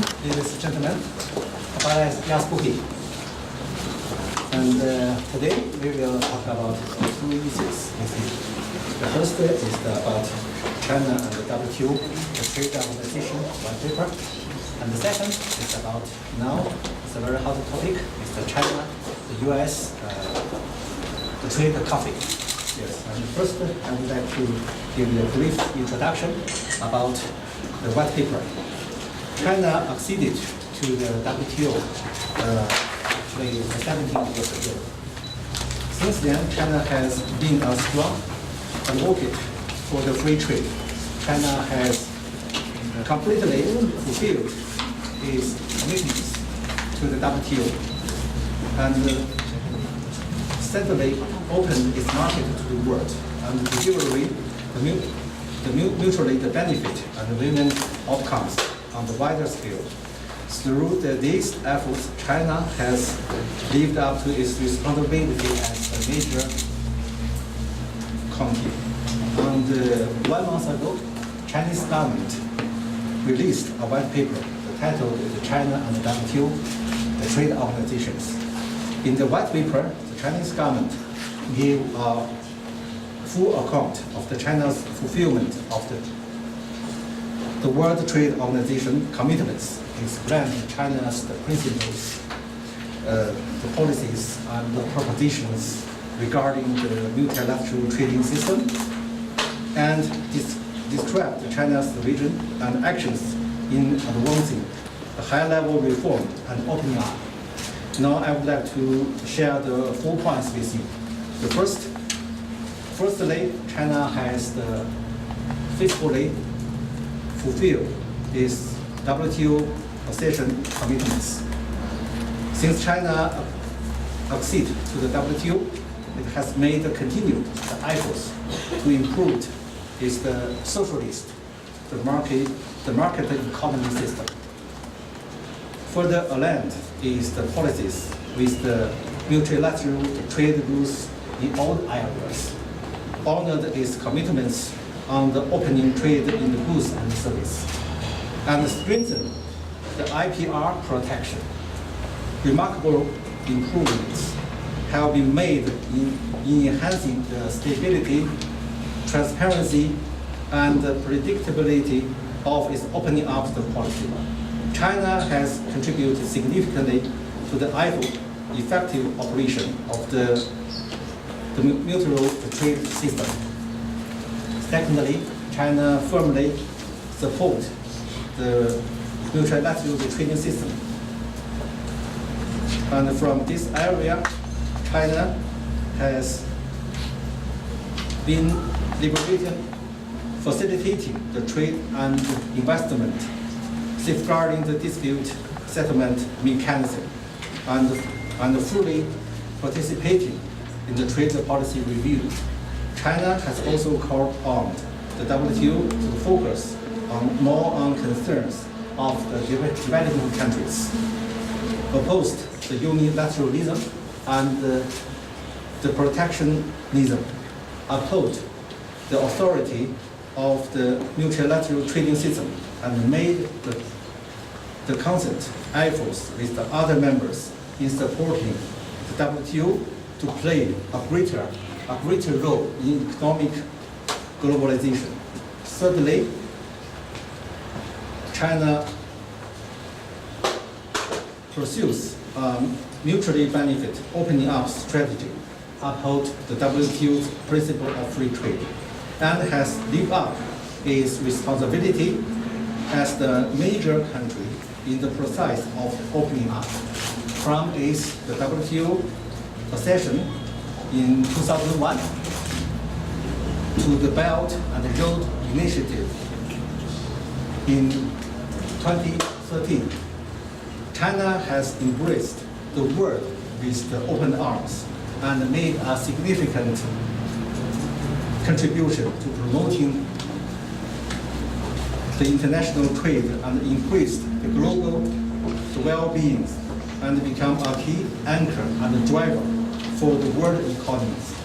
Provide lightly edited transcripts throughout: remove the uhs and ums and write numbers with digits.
ladies and gentlemen. My name is Eddy. And today we will talk about two issues. The first is about China and the WTO, the trade organization white paper. And the second is about now, it's a very hot topic, is the China, the US, the trade coffee. Yes, and first I would like to give you a brief introduction about the white paper. China acceded to the WTO actually 17 years ago. Since then, China has been a strong advocate for the free trade. China has completely fulfilled its commitments to the WTO and steadily opened its market to the world and delivering the mutually the benefit and the win-win outcomes on the wider scale. Through these efforts, China has lived up to its responsibility as a major country. And 1 month ago, Chinese government released a white paper titled "The China and the WTO, the Trade Organizations." In the white paper, the Chinese government gave a full account of the China's fulfillment of the World Trade Organization commitments, explained China's principles, the policies, and the propositions regarding the multilateral trading system, and described China's vision and actions in advancing the high-level reform and opening up. Now I would like to share the 4 points with you. The firstly, China has faithfully fulfilled its WTO accession commitments. Since China acceded to the WTO, it has made continued efforts to improve its socialist, the market economy system. Further aligned is the policies with the multilateral trade rules in all areas, honored its commitments on the opening trade in the goods and service, and strengthened the IPR protection. Remarkable improvements have been made in enhancing the stability, transparency, and the predictability of its opening up the policy. China has contributed significantly to the effective operation of the mutual trade system. Secondly, China firmly supports the multilateral trading system. And from this area, China has been facilitating the trade and investment, safeguarding the dispute settlement mechanism, and fully participating in the trade policy review. China has also called on the WTO to focus more on concerns of the developing countries, opposed the unilateralism and the protectionism, upheld the authority of the multilateral trading system, and made the constant efforts with the other members in supporting the WTO to play a greater role in economic globalization. Thirdly, China pursues a mutually benefit opening up strategy, uphold the WTO's principle of free trade, and has lived up its responsibility as the major country in the process of opening up. From the WTO accession in 2001 to the Belt and Road Initiative in 2013, China has embraced the world with the open arms and made a significant contribution to promoting the international trade and increased the global well-being and become a key anchor and driver for the world economies.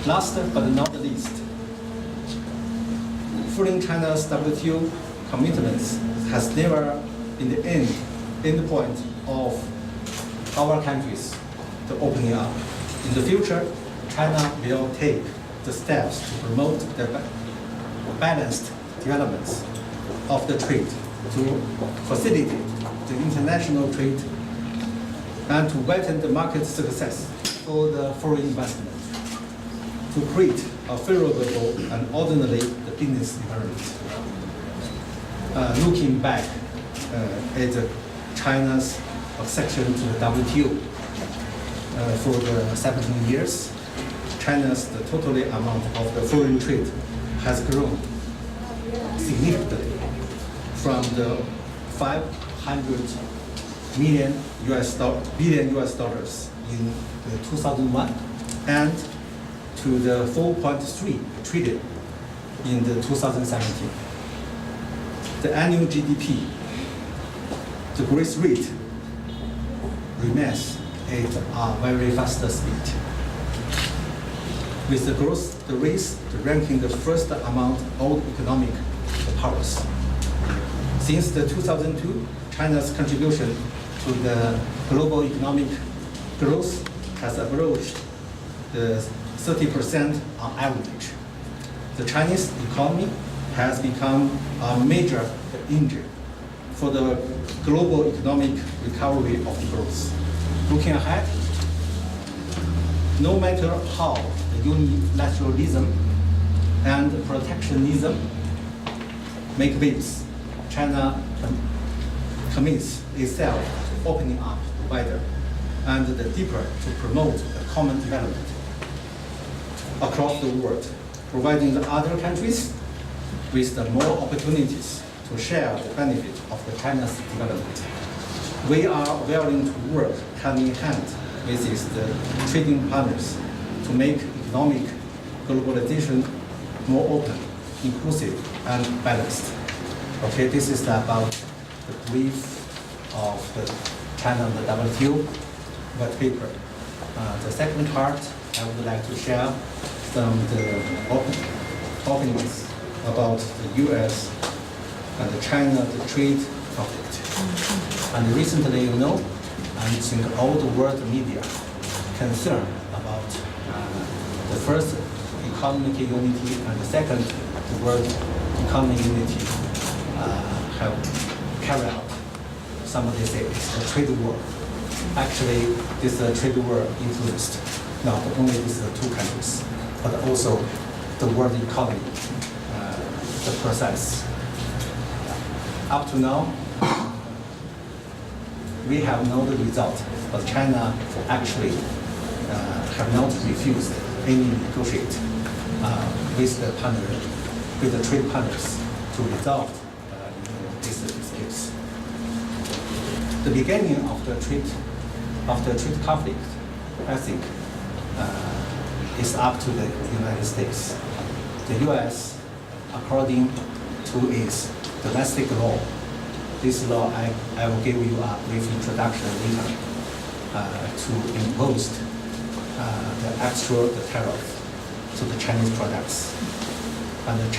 Last but not least, fulfilling China's WTO commitments has never in the end point of our countries to opening up. In the future, China will take the steps to promote the balanced developments of the trade, to facilitate the international trade, and to widen the market success for the foreign investment, to create a favorable and orderly business environment. Looking back at China's accession to the WTO for the 17 years, China's the total amount of the foreign trade has grown significantly from the 500 billion US dollars in 2001 and to the 4.3 trillion in the 2017. The annual GDP, the growth rate remains at a very fast speed. With the growth, the race, the ranking the first among all economic powers. Since the 2002, China's contribution to the global economic growth has approached the 30% on average. The Chinese economy has become a major engine for the global economic recovery of the growth. Looking ahead, no matter how the unilateralism and protectionism make waves, China commits itself to opening up wider and the deeper to promote the common development across the world, providing the other countries with the more opportunities to share the benefit of the China's development. We are willing to work hand in hand with the trading partners to make economic globalization more open, inclusive, and balanced. Okay, this is about the brief of the China and the WTO white paper. The second part, I would like to share some of the opinions about the U.S. and the China the trade conflict. And recently, I think all the world media concerned about the first economic unity and the second the world economic unity have carried out. Somebody say it's a trade war. Actually, this trade war influenced not only these two countries, but also the world economy, the process. Up to now, we have no result, but China actually have not refused any negotiate with the partner, with the trade partners to resolve these disputes. The beginning of the trade conflict, I think, is up to the United States. The U.S., according to its domestic law, this law I will give you a brief introduction later, to impose the extra tariff to the Chinese products, and the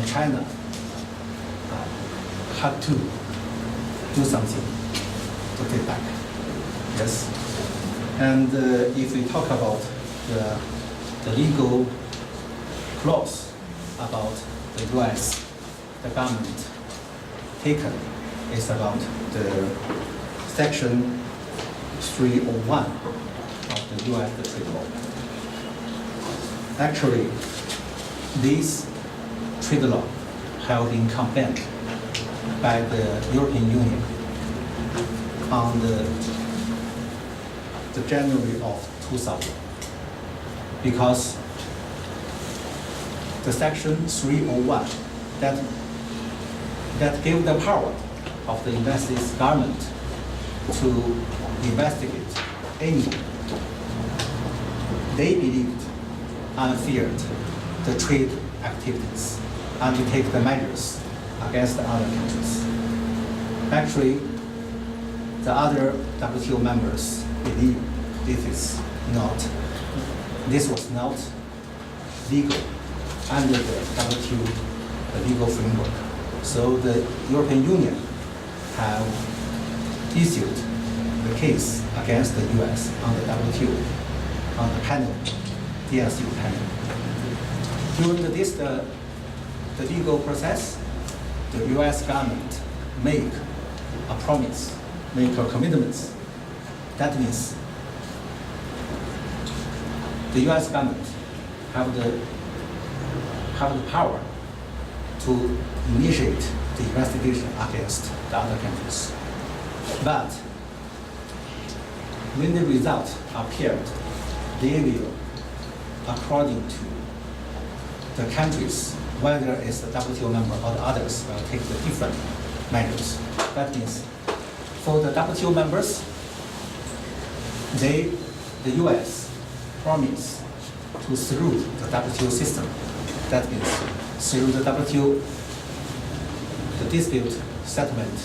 China had to do something to take back. Yes, and if we talk about the legal clause about the U.S., the government taken is about the section 301 of the U.S. trade law. Actually, this trade law have been condemned by the European Union on the January of 2000, because the section 301 that gave the power of the United States government to investigate any, they believed and feared the trade activities and to take the measures against the other countries. Actually, the other WTO members believe this was not legal under the WTO legal framework. So the European Union have issued the case against the US on the WTO, on the panel, DSU panel. During the legal process, the US government make a promise, make a commitment. That means the US government have the power to initiate the investigation against the other countries. But when the result appeared, they will, according to the countries, whether it's the WTO member or the others, will take the different measures. That means for the WTO members, the US promise to through the WTO system. That means through the WTO, the dispute settlement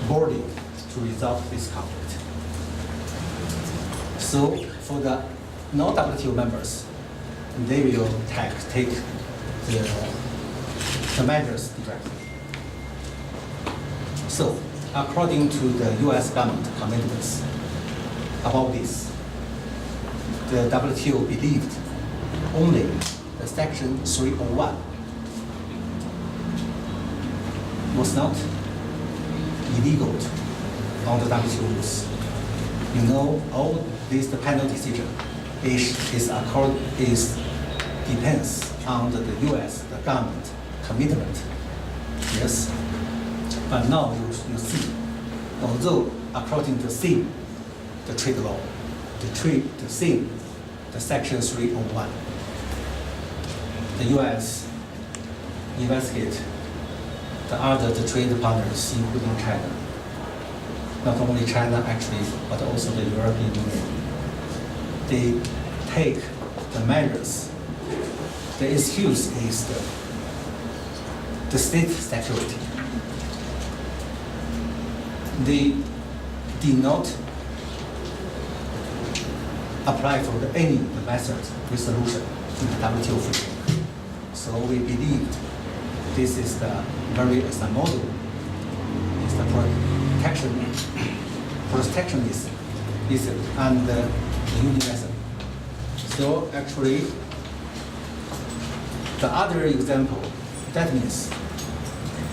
body to resolve this conflict. So for the non-WTO members, they will take the measures directly. So according to the US government commitments about this, the WTO believed only the Section 301 was not illegal on the WTO rules. You know, all this the panel decision depends on the US, the government commitment. Yes, but now you see, although according to the trade law, the Section 301, the US investigate the trade partners, including China. Not only China actually, but also the European Union. They take the measures. The excuse is the state security. They did not apply for any method resolution in the WTO framework. So we believed this is the model, is the protectionism and the unionism. So actually, the other example, that means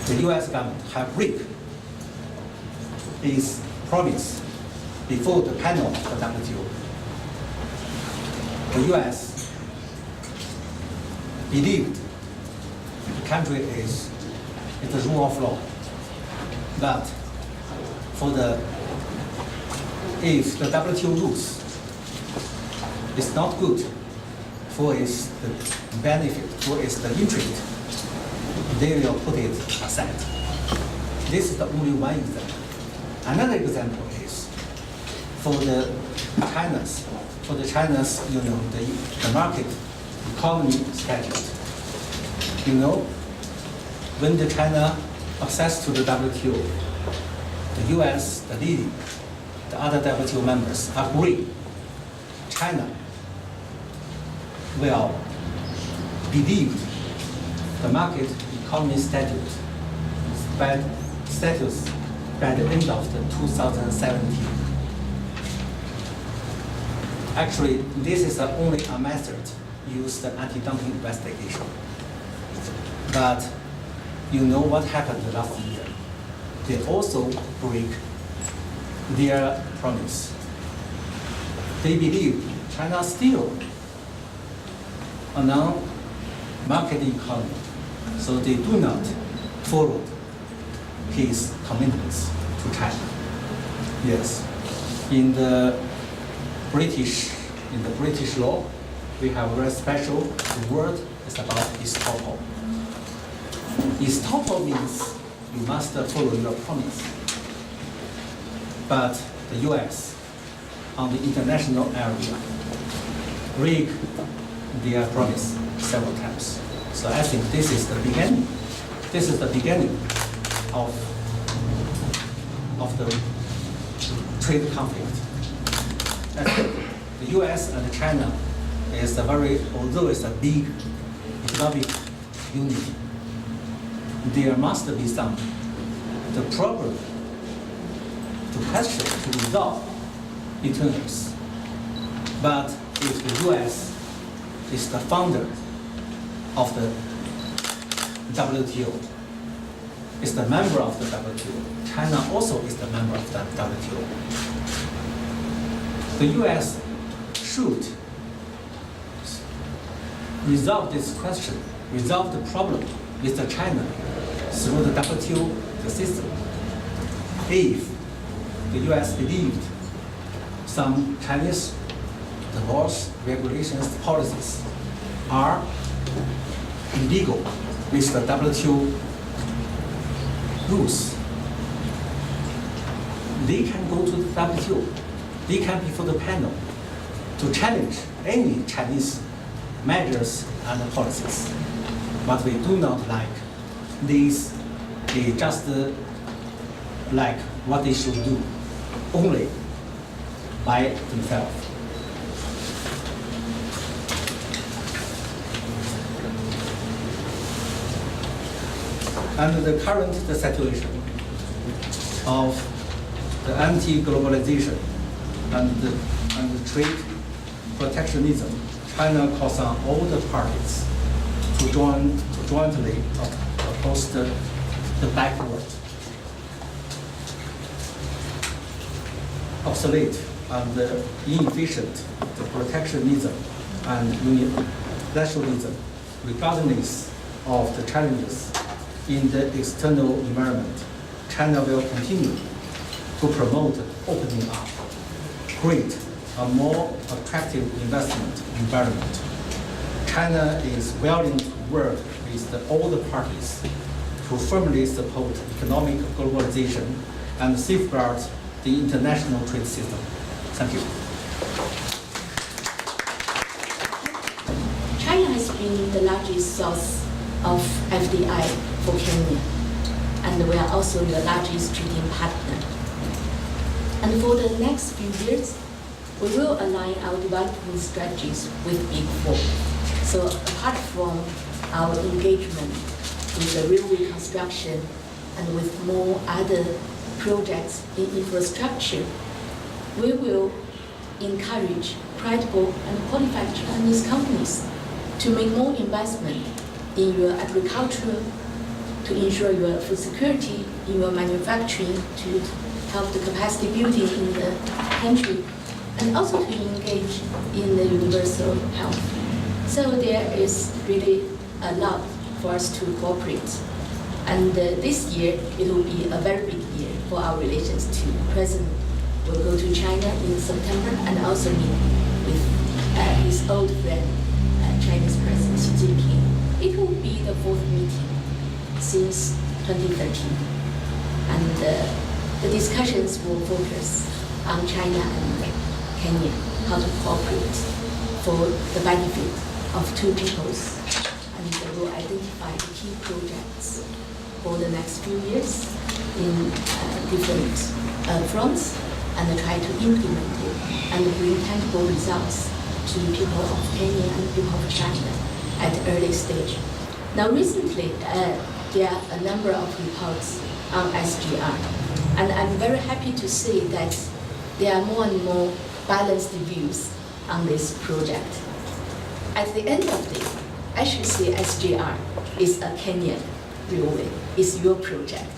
the US government have break its promise before the panel of the WTO. The US believed the country is the rule of law, but if the WTO rules is not good for its benefit, for its interest, they will put it aside. This is the only one example. Another example is for the China's, the market economy statute. You know, when the China access to the WTO, the US, the leading, the other WTO members agree China will believe the market economy statute by the end of the 2017. Actually, this is only a method used the anti-dumping investigation. But you know what happened last year? They also break their promise. They believe China still a non-market economy, so they do not follow his commitments to China. Yes, in the British law, we have a very special word. It's about estoppel. Estoppel means you must follow your promise. But the US, on the international area, break their promise several times. So I think this is the beginning. This is the beginning of the trade conflict. The US and China is although it's a big economic unity, there must be some the problem, the question to resolve between us. But if the US is the founder of the WTO, is the member of the WTO, China also is the member of the WTO. The US should resolve this question, resolve the problem with the China through the WTO the system. If the US believed some Chinese laws, regulations, policies are illegal with the WTO rules, they can go to the WTO. They can be for the panel to challenge any Chinese measures and policies. But we do not like these. They just like what they should do only by themselves. Under the current situation of the anti-globalization and the trade protectionism, China calls on all the parties to jointly oppose the backward, obsolete, and inefficient the protectionism and unilateralism, regardless of the challenges in the external environment. China will continue to promote opening up, create a more attractive investment environment. China is willing to work with all the parties to firmly support economic globalization and safeguard the international trade system. Thank you. China has been the largest source of FDI for Kenya, and we are also the largest trading partner. And for the next few years, we will align our development strategies with Big Four. So apart from our engagement with the railway construction and with more other projects in infrastructure, we will encourage credible and qualified Chinese companies to make more investment in your agriculture, to ensure your food security, in your manufacturing, to help the capacity building in the country, and also to engage in the universal health. So there is really a lot for us to cooperate. And this year, it will be a very big year for our relations too. President will go to China in September and also meet with his old friend, Chinese President Xi Jinping. It will be the fourth meeting since 2013. And the discussions will focus on China and Kenya, how to cooperate for the benefit of two peoples. And they will identify the key projects for the next few years in different fronts and try to implement it and bring tangible results to the people of Kenya and people of China at the early stage. Now recently, there are a number of reports on SGR, and I'm very happy to see that there are more and more balanced views on this project. At the end of the day, I should say SGR is a Kenyan railway, is your project.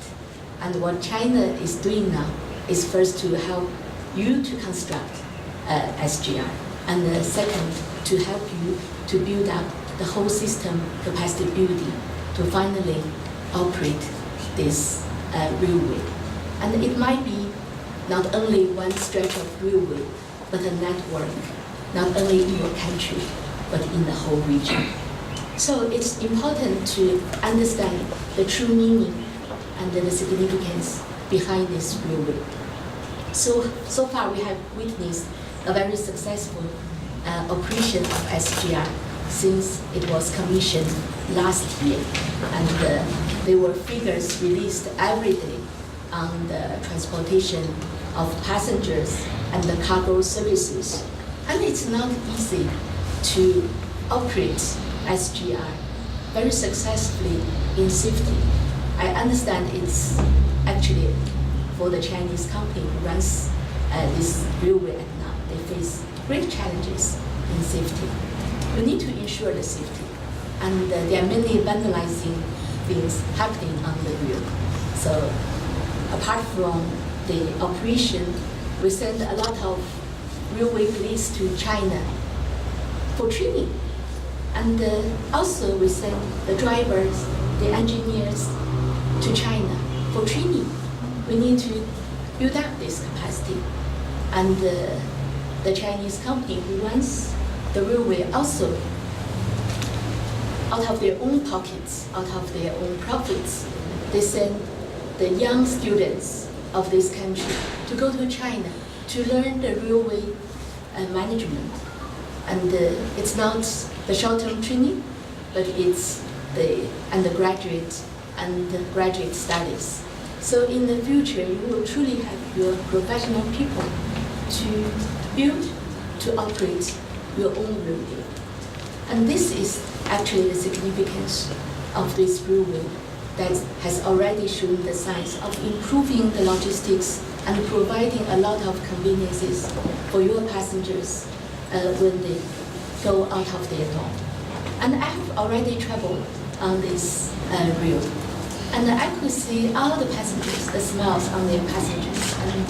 And what China is doing now is first to help you to construct SGR, and second, to help you to build up the whole system capacity building to finally operate this railway. And it might be not only one stretch of railway, but a network, not only in your country, but in the whole region. So it's important to understand the true meaning and the significance behind this railway. So far we have witnessed a very successful operation of SGR since it was commissioned last year. And there were figures released every day on the transportation of passengers and the cargo services. And it's not easy to operate SGR very successfully in safety I understand it's actually for the Chinese company who runs this railway at now, they face great challenges in safety. We need to ensure the safety, and there are many vandalizing things happening on the rail. So apart from the operation, we send a lot of railway police to China for training. And also we send the drivers, the engineers to China for training. We need to build up this capacity. And the Chinese company who runs the railway also, out of their own pockets, out of their own profits, they send the young students of this country to go to China to learn the railway management. And it's not the short-term training, but it's the undergraduate and graduate studies. So in the future, you will truly have your professional people to build, to operate your own railway. And this is actually the significance of this railway that has already shown the signs of improving the logistics and providing a lot of conveniences for your passengers when they go out of their door. And I have already traveled on this rail. And I could see all the passengers, the smiles on their passengers, and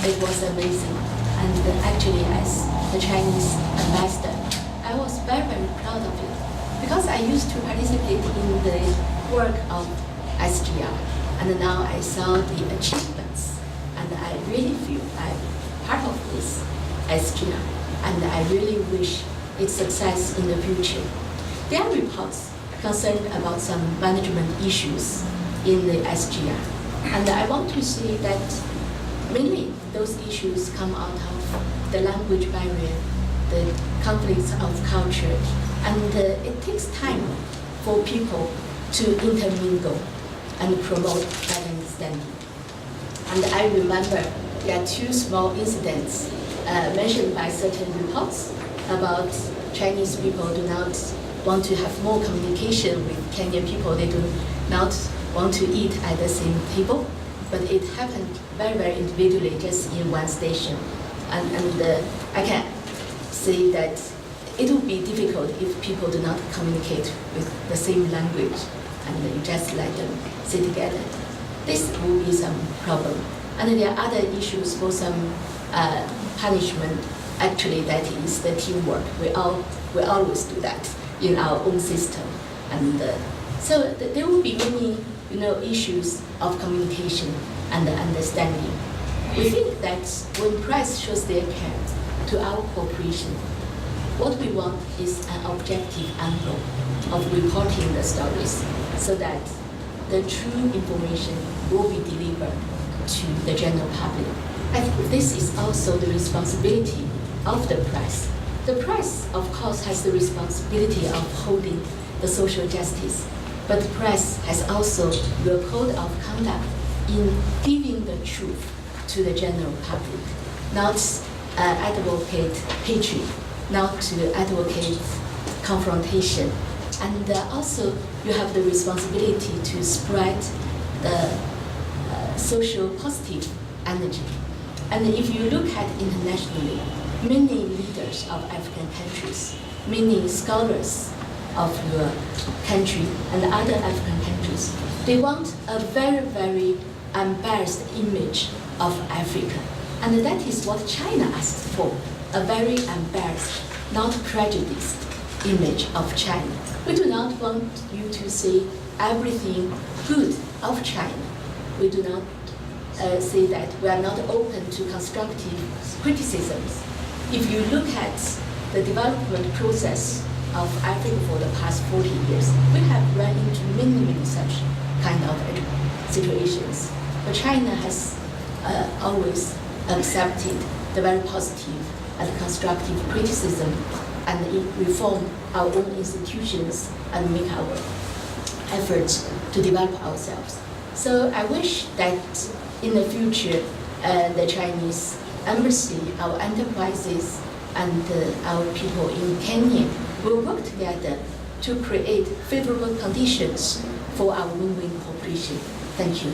it was amazing. And actually, as the Chinese ambassador, I was very, very proud of it, because I used to participate in the work of SGR, and now I saw the achievements, and I really feel I'm part of this SGR, and I really wish its success in the future. There are reports concerned about some management issues in the SGR. And I want to say that mainly those issues come out of the language barrier, the conflicts of culture, and it takes time for people to intermingle and promote that understanding. And I remember there are two small incidents mentioned by certain reports about Chinese people do not want to have more communication with Kenyan people. They do not want to eat at the same table, but it happened very, very individually, just in one station. And I can say that it would be difficult if people do not communicate with the same language, and you just let them sit together. This will be some problem. And there are other issues for some punishment. Actually, that is the teamwork. We always do that in our own system, and so there will be many, issues of communication and understanding. We think that when press shows their care to our cooperation, what we want is an objective angle of reporting the stories, so that the true information will be delivered to the general public. I think this is also the responsibility of the press. The press, of course, has the responsibility of holding the social justice, but the press has also the code of conduct in giving the truth to the general public, not advocate hatred, not to advocate confrontation. And also, you have the responsibility to spread the social positive energy. And if you look at internationally, many leaders of African countries, many scholars of your country and other African countries, they want a very, very embarrassed image of Africa. And that is what China asked for, a very embarrassed, not prejudiced image of China. We do not want you to say everything good of China. We do not say that we are not open to constructive criticisms. If you look at the development process of Africa for the past 40 years, we have run into many, many such kind of situations. But China has always accepted the very positive and constructive criticism and reform our own institutions and make our efforts to develop ourselves. So I wish that in the future, the Chinese embassy, our enterprises, and our people in Kenya will work together to create favorable conditions for our win-win cooperation. Thank you.